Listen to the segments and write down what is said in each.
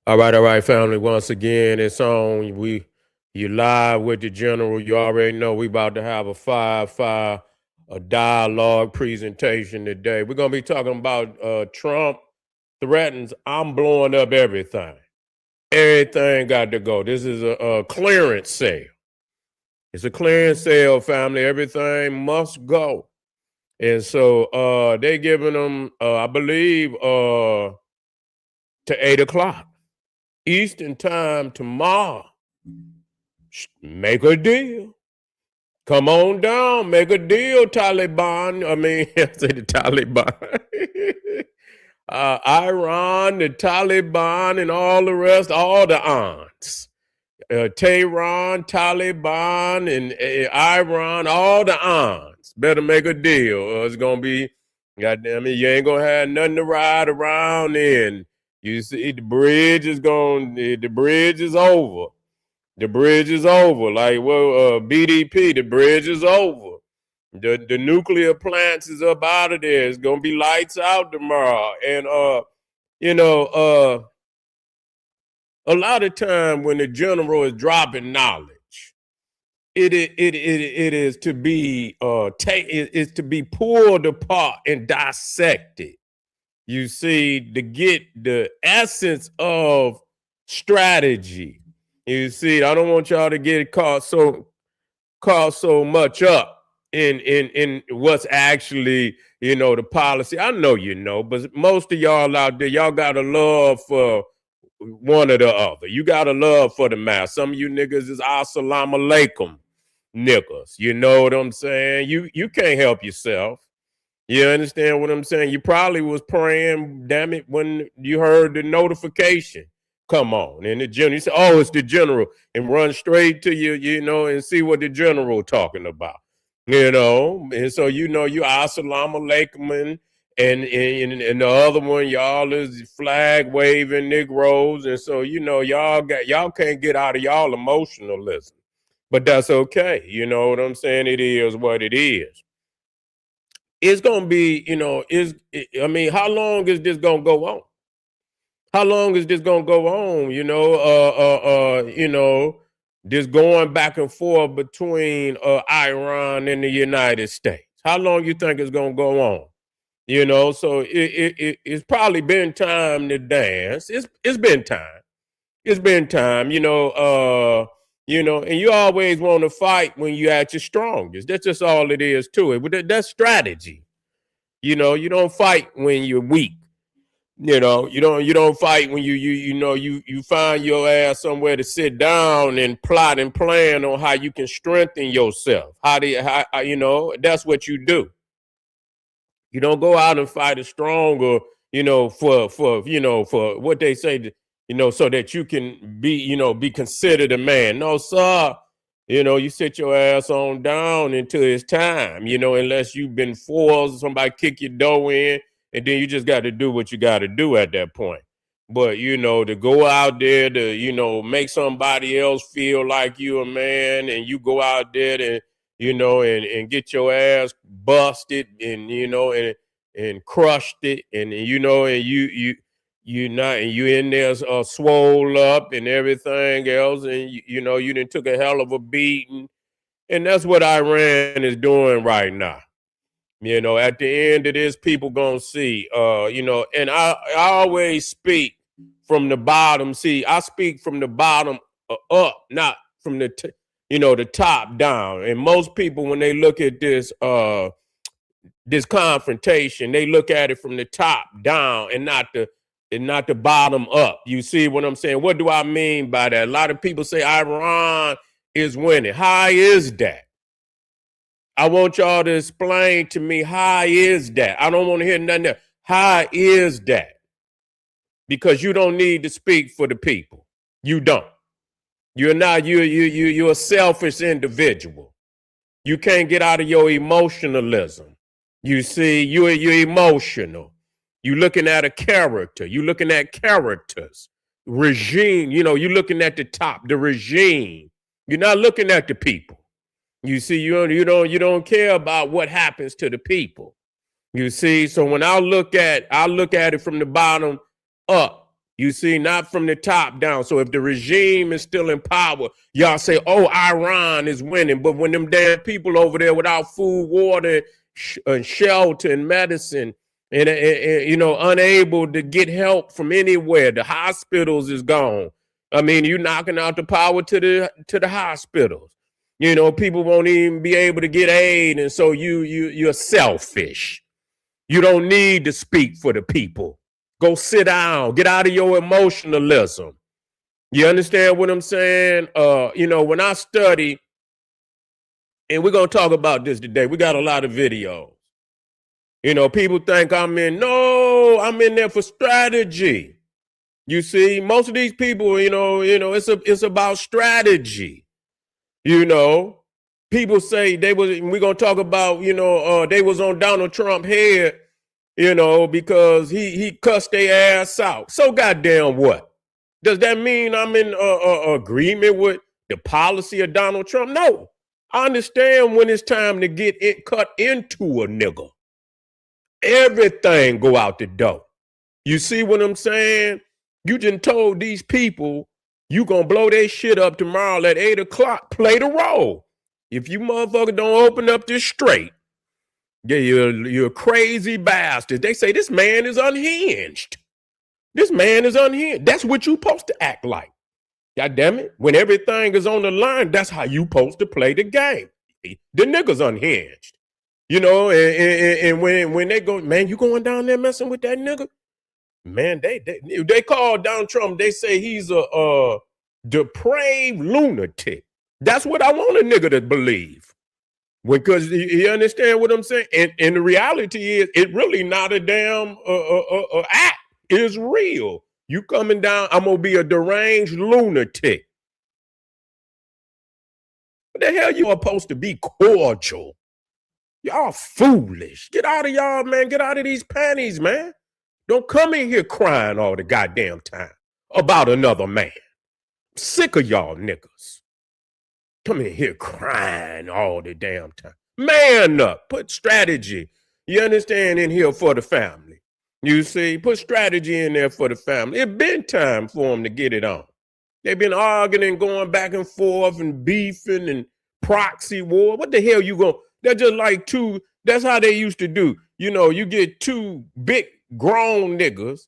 All right, family. Once again, it's on. You live with the general. You already know we about to have a dialogue presentation today. We're gonna be talking about Trump threatens I'm blowing up everything. Everything got to go. This is a clearance sale. It's a clearance sale, family. Everything must go. And so they giving them, I believe, to 8 o'clock Eastern time tomorrow. Make a deal. Come on down, make a deal, Taliban. I mean, I say the Taliban. Iran, the Taliban, and all the rest, all the aunts. Tehran, Taliban, and Iran, all the aunts. Better make a deal. It's going to be, goddamn it, you ain't going to have nothing to ride around in. You see, the bridge is over. The bridge is over. Like, well, BDP, the bridge is over. The nuclear plants is up out of there. It's gonna be lights out tomorrow. And a lot of time when the general is dropping knowledge, it is to be is to be pulled apart and dissected. You see, to get the essence of strategy. You see, I don't want y'all to get caught so much up in what's actually, the policy. I know but most of y'all out there, y'all got a love for one or the other. You got a love for the mass. Some of you niggas is assalamu alaikum niggas. You know what I'm saying? You can't help yourself. You understand what I'm saying? You probably was praying, damn it, when you heard the notification. Come on. And the general, you say, oh, it's the general, and run straight to you, and see what the general talking about. And so you assalamu alaikum and the other one, y'all is flag waving Negroes. And so, y'all can't get out of y'all emotionalism. But that's okay. You know what I'm saying? It is what it is. It's gonna be, how long is this gonna go on? How long is this gonna go on? This going back and forth between Iran and the United States. How long you think it's gonna go on? So it's probably been time to dance. It's been time. It's been time. And you always want to fight when you're at your strongest. That's just all it is to it. But that's strategy. You don't fight when you're weak. You don't fight when you find your ass somewhere to sit down and plot and plan on how you can strengthen yourself. That's what you do. You don't go out and fight a stronger, for what they say, so that you can be considered a man. No, sir. You sit your ass on down until it's time, unless you've been forced, somebody kick your door in, and then you just got to do what you got to do at that point. But, to go out there to, make somebody else feel like you a man, and you go out there to, and get your ass busted and crushed it. And, and you in there swole up and everything else. And, you done took a hell of a beating. And that's what Iran is doing right now. At the end of this, people gonna see, and I always speak from the bottom. See, I speak from the bottom up, not from the top down. And most people, when they look at this confrontation, they look at it from the top down and not the bottom up. You see what I'm saying? What do I mean by that? A lot of people say Iran is winning. How is that? I want y'all to explain to me, how is that? I don't want to hear nothing else. How is that? Because you don't need to speak for the people. You don't. You're a selfish individual. You can't get out of your emotionalism. You see, you're emotional. You're looking at a character. You're looking at characters. Regime, you're looking at the top, the regime. You're not looking at the people. You see, you don't care about what happens to the people. You see, so when I look at it from the bottom up, You see, not from the top down. So if the regime is still in power, y'all say, oh, Iran is winning. But when them damn people over there without food, water, shelter, and medicine, and you know, unable to get help from anywhere, the hospitals is gone. I mean, you knocking out the power to the hospitals. You know, people won't even be able to get aid, and so you're selfish. You don't need to speak for the people. Go sit down. Get out of your emotionalism. You understand what I'm saying? You know, when I study, and we're going to talk about this today, we got a lot of videos. You know, people think I'm in there for strategy. You see, most of these people, you know, it's about strategy. You know, people say we're going to talk about, you know, they was on Donald Trump's head, you know, because he cussed their ass out. So goddamn what? Does that mean I'm in agreement with the policy of Donald Trump? No. I understand when it's time to get it cut into a nigga. Everything go out the door. You see what I'm saying? You just told these people you gonna blow their shit up tomorrow at 8 o'clock. Play the role. If you motherfucker don't open up this straight, yeah, you're a crazy bastard. They say this man is unhinged. This man is unhinged. That's what you supposed to act like. God damn it. When everything is on the line, that's how you supposed to play the game. The nigga's unhinged. You know, and when they go, man, you going down there messing with that nigga? Man, they call Donald Trump, they say he's a depraved lunatic. That's what I want a nigga to believe. Because you understand what I'm saying? And the reality is, it really not a damn act. It's real. You coming down, I'm going to be a deranged lunatic. What the hell you are supposed to be cordial? Y'all foolish. Get out of y'all, man. Get out of these panties, man. Don't come in here crying all the goddamn time about another man. I'm sick of y'all niggas. Come in here crying all the damn time. Man up. Put strategy. You understand, in here for the family. You see, put strategy in there for the family. It's been time for them to get it on. They've been arguing and going back and forth and beefing and proxy war. What the hell you going? They're just like two. That's how they used to do. You know, you get two big grown niggas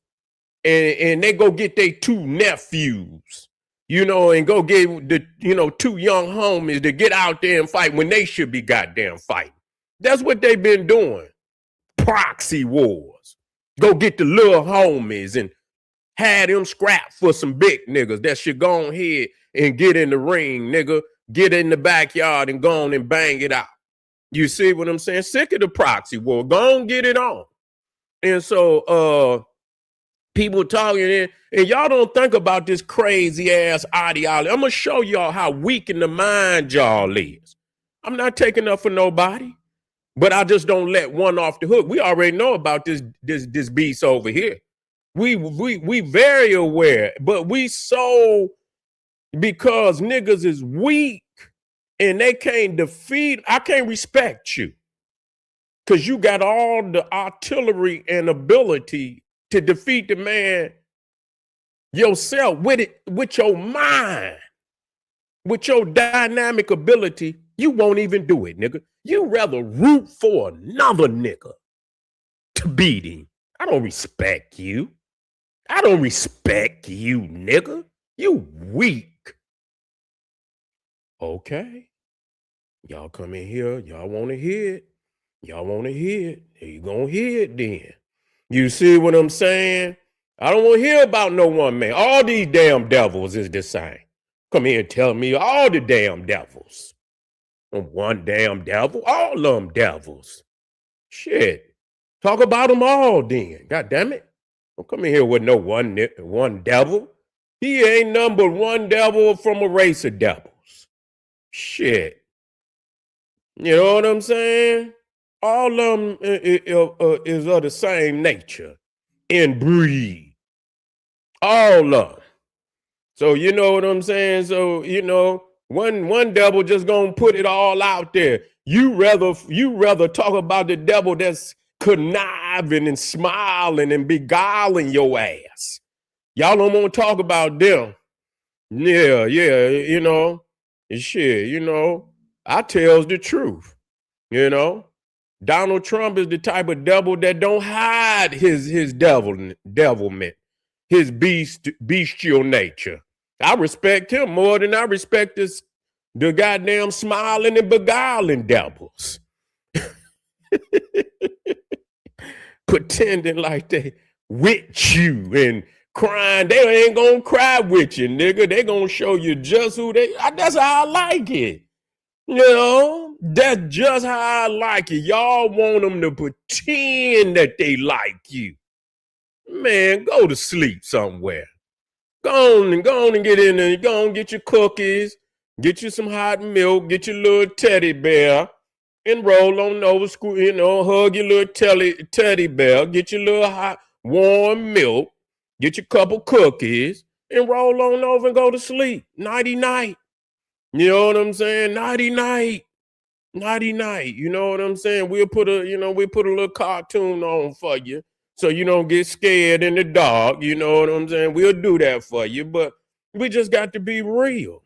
and they go get their two nephews, you know, and go get the, you know, two young homies to get out there and fight when they should be goddamn fighting. That's what they've been doing. Proxy wars. Go get the little homies and have them scrap for some big niggas that should go ahead and get in the ring, nigga. Get in the backyard and go on and bang it out. You see what I'm saying? Sick of the proxy war. Go on, get it on. And so people talking, and y'all don't think about this crazy ass ideology. I'm going to show y'all how weak in the mind y'all is. I'm not taking up for nobody, but I just don't let one off the hook. We already know about this beast over here. We very aware, but we so, because niggas is weak and they can't defeat, I can't respect you. Because you got all the artillery and ability to defeat the man yourself with your mind, with your dynamic ability. You won't even do it, nigga. You rather root for another nigga to beat him. I don't respect you. I don't respect you, nigga. You weak. Okay. Y'all come in here. Y'all want to hear it. Y'all want to hear it. You gonna hear it then. You see what I'm saying? I don't want to hear about no one man. All these damn devils is the same. Come here and tell me all the damn devils. One damn devil, all of them devils. Shit. Talk about them all then. God damn it. Don't come in here with no one devil. He ain't number one devil from a race of devils. Shit. You know what I'm saying? All of them is of the same nature and breed. All of them. So you know what I'm saying? So, you know, one devil just gonna put it all out there. You rather talk about the devil that's conniving and smiling and beguiling your ass. Y'all don't want to talk about them. Yeah, shit, I tells the truth, you know. Donald Trump is the type of devil that don't hide his devilment, his bestial nature. I respect him more than I respect the goddamn smiling and beguiling devils. Pretending like they with you and crying. They ain't gonna cry with you, nigga. They gonna show you just who they are. That's how I like it. That's just how I like it. Y'all want them to pretend that they like you. Man, go to sleep somewhere. Go on and get in there. Go on, get your cookies, get you some hot milk, get your little teddy bear, and roll on over, hug your little teddy bear, get your little hot, warm milk, get your couple cookies, and roll on over and go to sleep. Nighty night. You know what I'm saying? Nighty night. Nighty night. You know what I'm saying? We'll put a little cartoon on for you so you don't get scared in the dark. You know what I'm saying? We'll do that for you, but we just got to be real.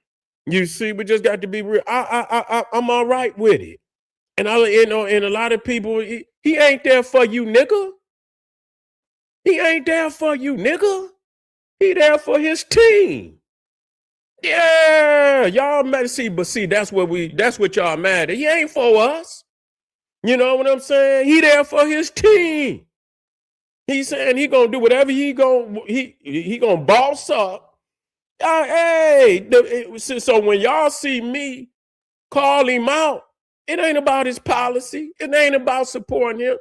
You see, we just got to be real. I'm all right with it. And and a lot of people, he ain't there for you, nigga. He ain't there for you, nigga. He there for his team. Yeah, y'all mad. But that's what y'all mad at. He ain't for us. You know what I'm saying? He there for his team. He's saying he gonna do whatever he gonna boss up. So when y'all see me call him out, it ain't about his policy. It ain't about supporting him.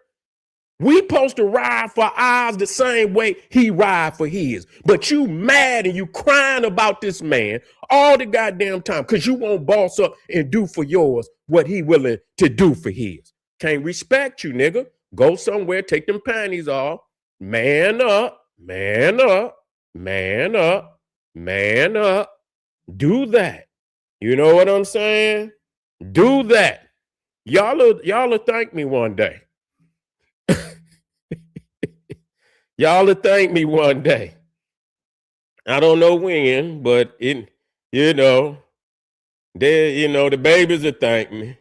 We supposed to ride for ours the same way he ride for his. But you mad and you crying about this man all the goddamn time because you won't boss up and do for yours what he willing to do for his. Can't respect you, nigga. Go somewhere, take them panties off. Man up, man up, man up, man up. Do that. You know what I'm saying? Do that. Y'all will thank me one day. Y'all will thank me one day. I don't know when, but the babies will thank me.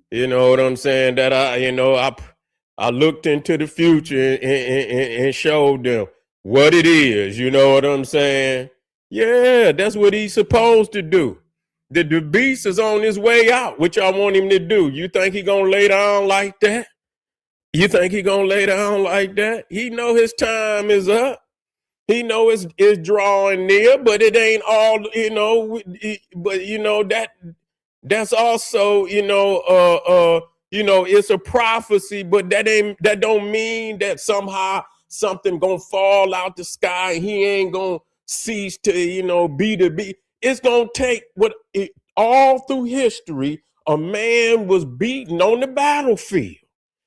You know what I'm saying? That I looked into the future and showed them what it is. You know what I'm saying? Yeah, that's what he's supposed to do. The beast is on his way out. What y'all want him to do? You think he gonna lay down like that? You think he gonna lay down like that? He know his time is up. He know it's drawing near, but it ain't all, but that's also, it's a prophecy, but that don't mean that somehow something gonna fall out the sky and he ain't gonna cease to, be the be. It's gonna take all through history, a man was beaten on the battlefield.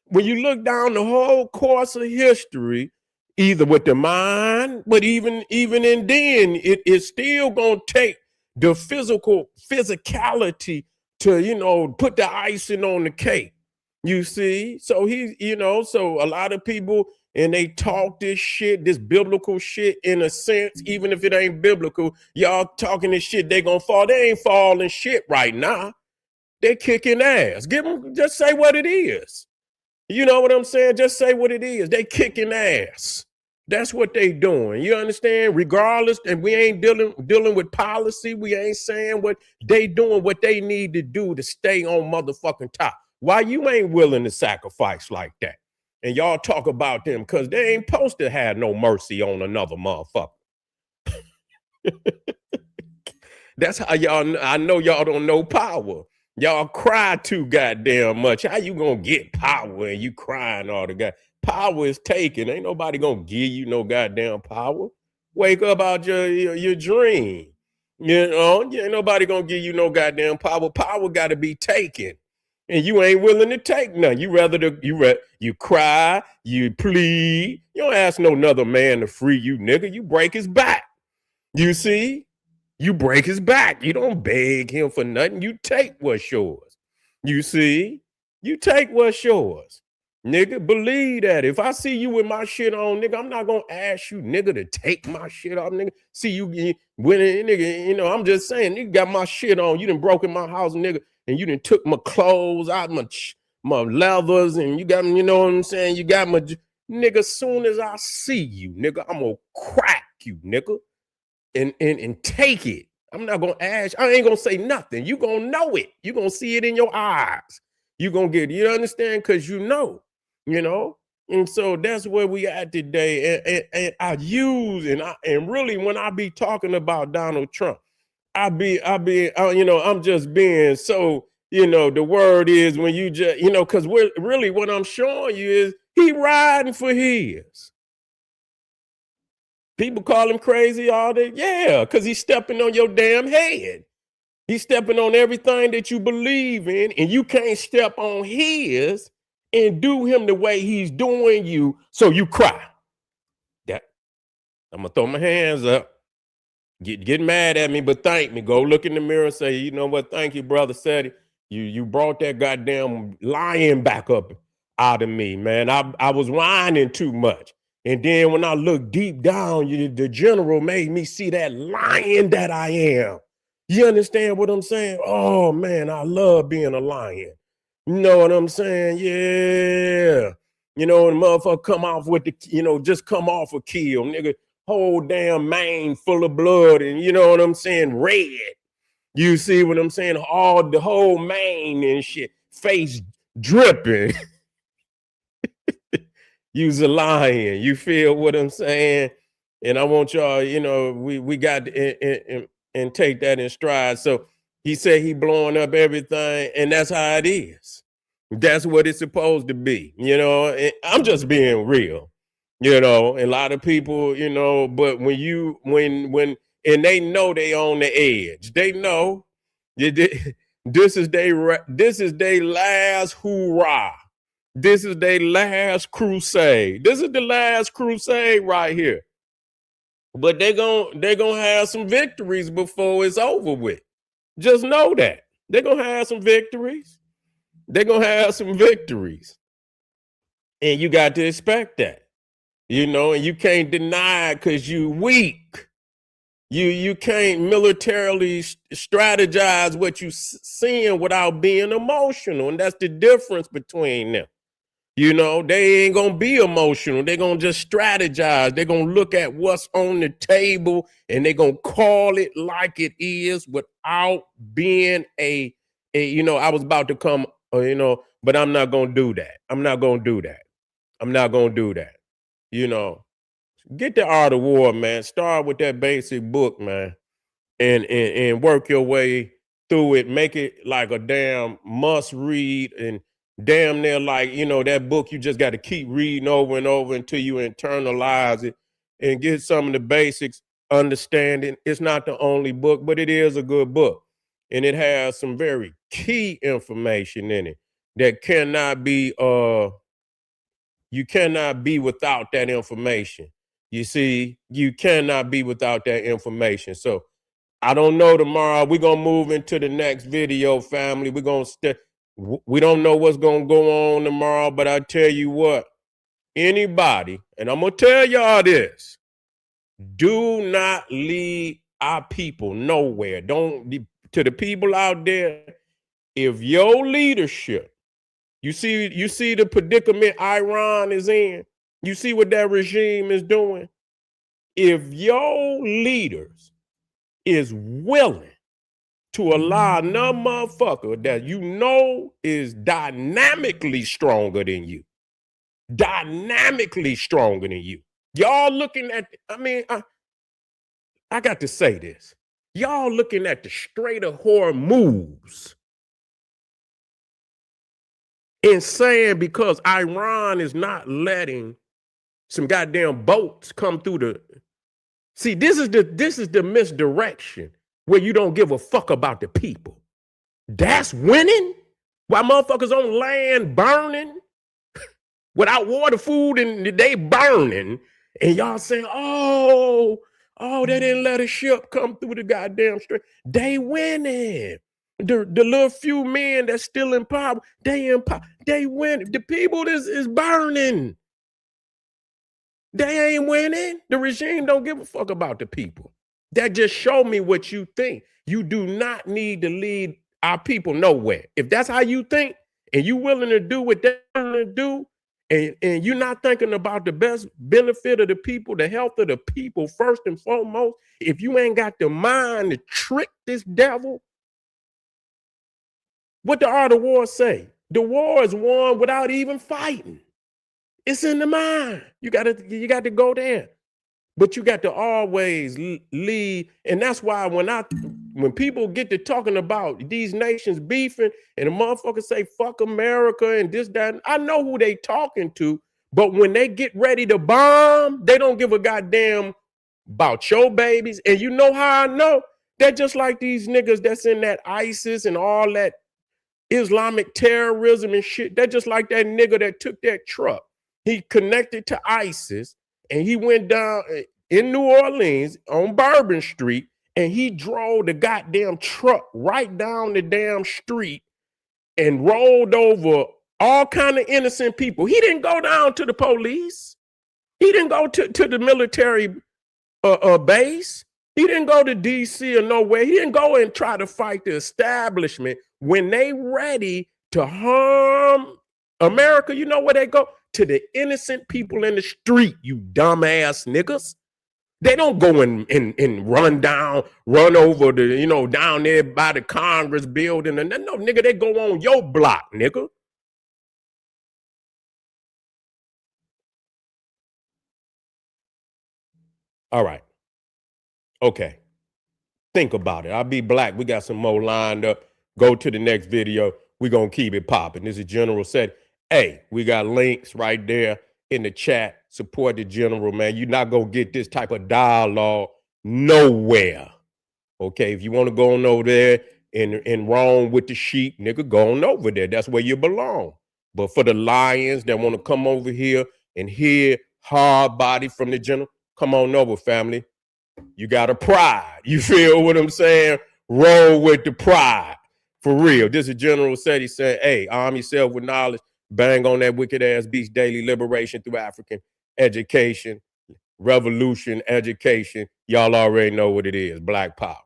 When you look down the whole course of history, either with the mind, but even in then, it's still gonna take the physicality to put the icing on the cake. You see, so so a lot of people and they talk this shit, this biblical shit in a sense, even if it ain't biblical, y'all talking this shit, they gonna fall. They ain't falling shit right now. They kicking ass. Just say what it is. You know what I'm saying? Just say what it is. They kicking ass. That's what they doing. You understand? Regardless, and we ain't dealing with policy. We ain't saying what they doing, what they need to do to stay on motherfucking top. Why you ain't willing to sacrifice like that? And y'all talk about them because they ain't supposed to have no mercy on another motherfucker. That's how I know y'all don't know power. Y'all cry too goddamn much. How you gonna get power and you crying all the god? Power is taken. Ain't nobody gonna give you no goddamn power. Wake up out your dream. Ain't nobody gonna give you no goddamn power. Power gotta be taken. And you ain't willing to take none. You cry, you plead. You don't ask no another man to free you, nigga. You break his back. You see? You break his back. You don't beg him for nothing. You take what's yours. You see? You take what's yours. Nigga, believe that. If I see you with my shit on, nigga, I'm not gonna ask you, nigga, to take my shit off, nigga. See you winning, nigga. You know, I'm just saying, you got my shit on. You done broke in my house, nigga, and you done took my clothes out, my leathers, and you got, you know what I'm saying? You got my nigga. Soon as I see you, nigga, I'm gonna crack you, nigga, and take it. I'm not gonna ask. I ain't gonna say nothing. You gonna know it. You gonna see it in your eyes. You gonna get. You understand? Cause you know. And so that's where we at today. And I use and really when I be talking about Donald Trump, I'm just being so. The word is when you just because we're really what I'm showing you is he riding for his. People call him crazy all day. Yeah, because he's stepping on your damn head. He's stepping on everything that you believe in, and you can't step on his and do him the way he's doing you, so you cry. That I'm gonna throw my hands up. Get mad at me, but thank me. Go look in the mirror and say, you know what? Thank you, brother. Said you brought that goddamn lion back up out of me, man. I was whining too much. And then when I look deep down, the general made me see that lion that I am. You understand what I'm saying? Oh man, I love being a lion. You know what I'm saying? Yeah. And motherfucker come off with just come off a kill, nigga. Whole damn mane full of blood, and you know what I'm saying? Red. You see what I'm saying? All the whole mane and shit, face dripping. You's a lion. You feel what I'm saying? And I want y'all, we got and take that in stride. So he said he blowing up everything, and that's how it is. That's what it's supposed to be. And I'm just being real. And a lot of people, but when and they know they on the edge. They know this is their last hoorah. This is their last crusade. This is the last crusade right here. But they're gonna have some victories before it's over with. Just know that. They're gonna have some victories. They're gonna have some victories. And you got to expect that. And you can't deny it because you weak. You can't militarily strategize what you seeing without being emotional. And that's the difference between them. They ain't going to be emotional. They're going to just strategize. They're going to look at what's on the table and they're going to call it like it is without being I was about to come, but I'm not going to do that. I'm not going to do that. Get the art of war, man. Start with that basic book, man, and work your way through it. Make it like a damn must read and damn near like, that book you just got to keep reading over and over until you internalize it and get some of the basics understanding. It's not the only book, but it is a good book. And it has some very key information in it that cannot be you cannot be without that information. You see, you cannot be without that information. So I don't know tomorrow. We're going to move into the next video, family. We're going to we don't know what's going to go on tomorrow, but I tell you what, anybody, and I'm going to tell y'all this, do not lead our people nowhere. To the people out there, if your leadership, you see the predicament Iran is in. You see what that regime is doing. If your leaders is willing to allow another motherfucker that is dynamically stronger than you, y'all looking at, I got to say this. Y'all looking at the straighter whore moves and saying because Iran is not letting some goddamn boats come through see, this is the misdirection where you don't give a fuck about the people. That's winning? While motherfuckers on land burning without water, food, and they burning, and y'all saying, oh, they didn't let a ship come through the goddamn strait. They winning. The little few men that's still in power, they win. The people is burning. They ain't winning. The regime don't give a fuck about the people. That just show me what you think. You do not need to lead our people nowhere. If that's how you think, and you willing to do what they're willing to do, and you're not thinking about the best benefit of the people, the health of the people first and foremost, if you ain't got the mind to trick this devil, what the art of war say? The war is won without even fighting. It's in the mind. You got to go there. But you got to always lead. And that's why when people get to talking about these nations beefing and the motherfuckers say fuck America and this, that, I know who they talking to. But when they get ready to bomb, they don't give a goddamn about your babies. And you know how I know? They're just like these niggas that's in that ISIS and all that Islamic terrorism and shit. They're just like that nigga that took that truck. He connected to ISIS and he went down in New Orleans on Bourbon Street and he drove the goddamn truck right down the damn street and rolled over all kind of innocent people. He didn't go down to the police. He didn't go to the military base. He didn't go to DC or nowhere. He didn't go and try to fight the establishment. When they ready to harm America, you know where they go? To the innocent people in the street, you dumbass niggas. They don't go and run over the, down there by the Congress building. And no, nigga, they go on your block, nigga. All right. Okay. Think about it. I'll be black. We got some more lined up. Go to the next video. We're going to keep it popping. This is General said, hey, we got links right there in the chat. Support the General, man. You're not going to get this type of dialogue nowhere. Okay, if you want to go on over there and roam with the sheep, nigga, go on over there. That's where you belong. But for the lions that want to come over here and hear hard body from the General, come on over, family. You got a pride. You feel what I'm saying? Roll with the pride. For real. This is General said. He said, hey, arm yourself with knowledge. Bang on that wicked ass beast daily. Liberation through African education. Revolution, education. Y'all already know what it is. Black power.